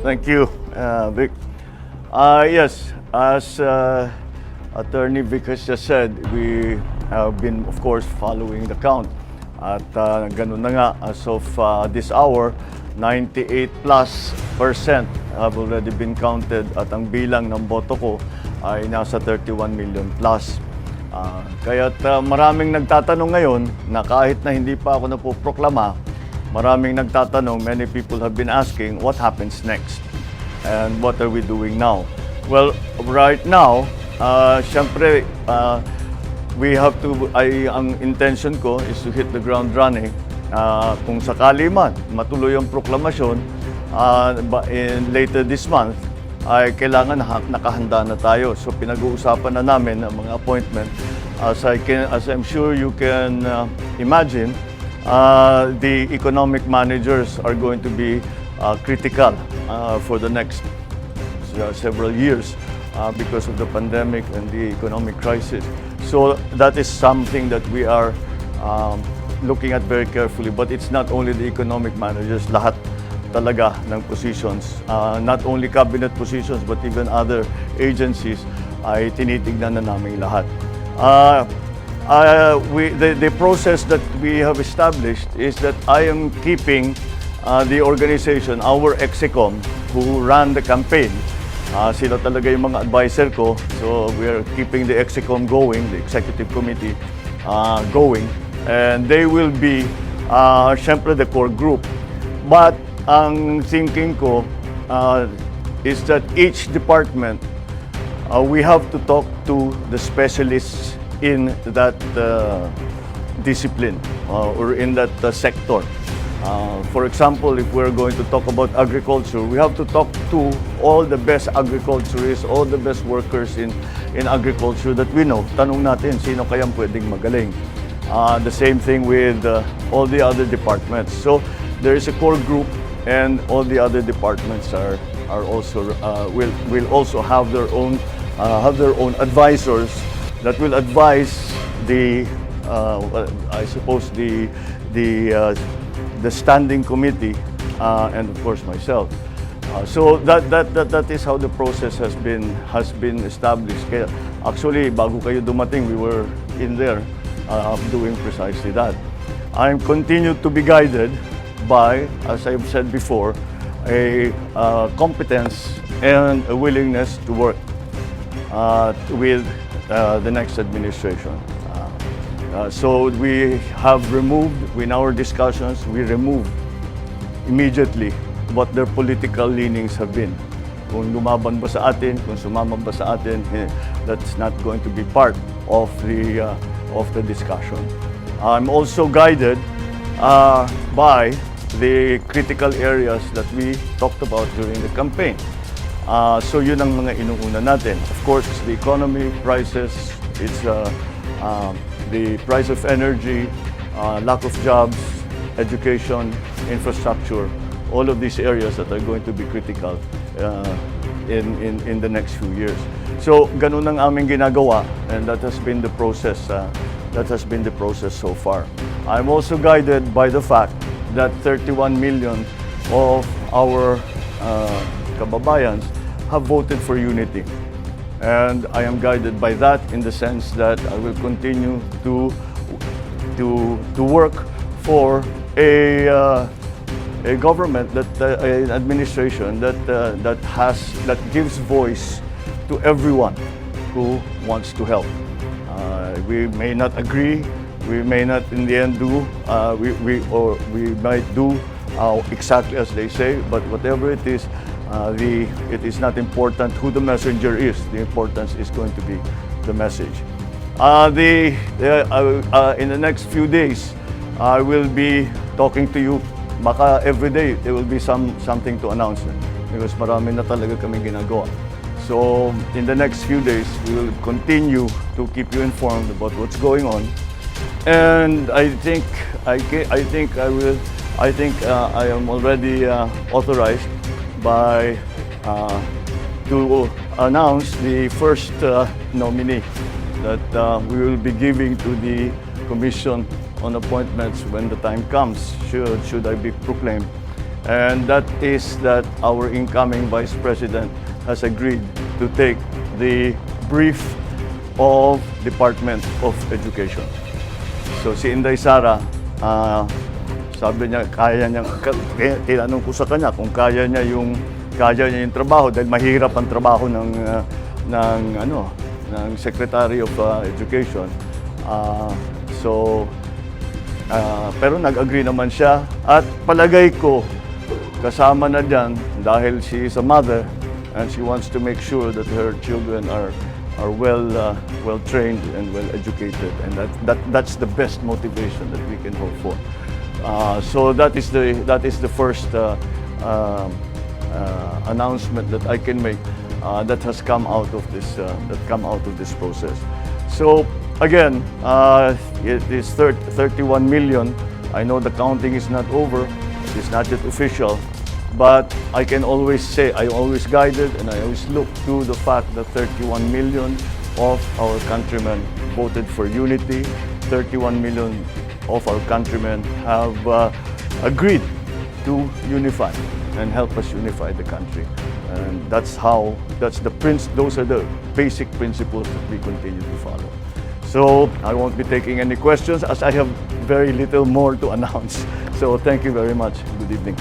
Thank you, Vic. Yes, as Attorney Vic has just said, we have been, of course, following the count. At ganun na nga, as of this hour, 98+% have already been counted at ang bilang ng boto ko ay nasa 31 million plus. Kaya't maraming nagtatanong ngayon na kahit na hindi pa ako napoproklama, maraming nagtatanong, many people have been asking, what happens next? And what are we doing now? Well, right now, syempre, ang intention ko is to hit the ground running. Kung sakali man, matuloy ang proklamasyon later this month, ay kailangan nakahanda na tayo. So pinag-uusapan na namin ang mga appointment. As I'm sure you can imagine, the economic managers are going to be critical for the next several years because of the pandemic and the economic crisis. So that is something that we are looking at very carefully. But it's not only the economic managers, lahat talaga ng positions, not only cabinet positions but even other agencies ay tinitignan na namin lahat. The process that we have established is that I am keeping the organization, our EXECOM, who ran the campaign. Sila talaga yung mga advisor ko. So we are keeping the EXECOM going, the executive committee going. And they will be, syempre, the core group. But ang thinking ko is that each department, we have to talk to the specialists in that discipline or in that sector. For example, if we're going to talk about agriculture, we have to talk to all the best agriculturists, all the best workers in agriculture that we know. Tanong natin, sino kayang pwedeng magaling? The same thing with all the other departments. So there is a core group, and all the other departments are also will also have their own advisors that will advise the I suppose the standing committee and of course myself. So that is how the process has been established. Kaya actually, bago kayo dumating, we were in there doing precisely that. I'm continued to be guided by, as I've said before, a competence and a willingness to work with the next administration. So we have removed, in our discussions, we removed immediately what their political leanings have been. Kung lumaban ba sa atin, kung sumama ba sa atin, that's not going to be part of the discussion. I'm also guided by the critical areas that we talked about during the campaign. So yun ang mga inuuna natin. Of course, the economy, prices, it's the price of energy, lack of jobs, education, infrastructure, all of these areas that are going to be critical in the next few years. So ganun ang aming ginagawa, and that has been the process. That has been the process so far. I'm also guided by the fact that 31 million of our kababayans have voted for unity. And I am guided by that in the sense that I will continue to work for a government, an administration that gives voice to everyone who wants to help. We may not agree, we may not in the end do, we might do exactly as they say, but whatever it is not important who the messenger is. The importance is going to be the message. In the next few days, I will be talking to you. Baka every day there will be something to announce because marami na talaga kami ginagawa. So in the next few days, we will continue to keep you informed about what's going on. And I think I am already authorized to announce the first nominee that we will be giving to the Commission on Appointments when the time comes, should I be proclaimed. And that is that our incoming Vice President has agreed to take the brief of Department of Education. So si Inday Sara, sabi niya kaya niya, tinanong ko sa kanya kung kaya niya yung trabaho dahil mahirap ang trabaho ng Secretary of Education. Pero nag-agree naman siya at palagay ko kasama na diyan dahil she is a mother and she wants to make sure that her children are well trained and well educated, and that's the best motivation that we can hope for. So that is the first announcement that I can make that has come out of this process. So again, it is 31 million. I know the counting is not over. It's not yet official. But I can always say, I always guided and I always look to the fact that 31 million of our countrymen voted for unity. 31 million of our countrymen have agreed to unify and help us unify the country. And those are the basic principles that we continue to follow. So I won't be taking any questions as I have very little more to announce. So thank you very much. Good evening.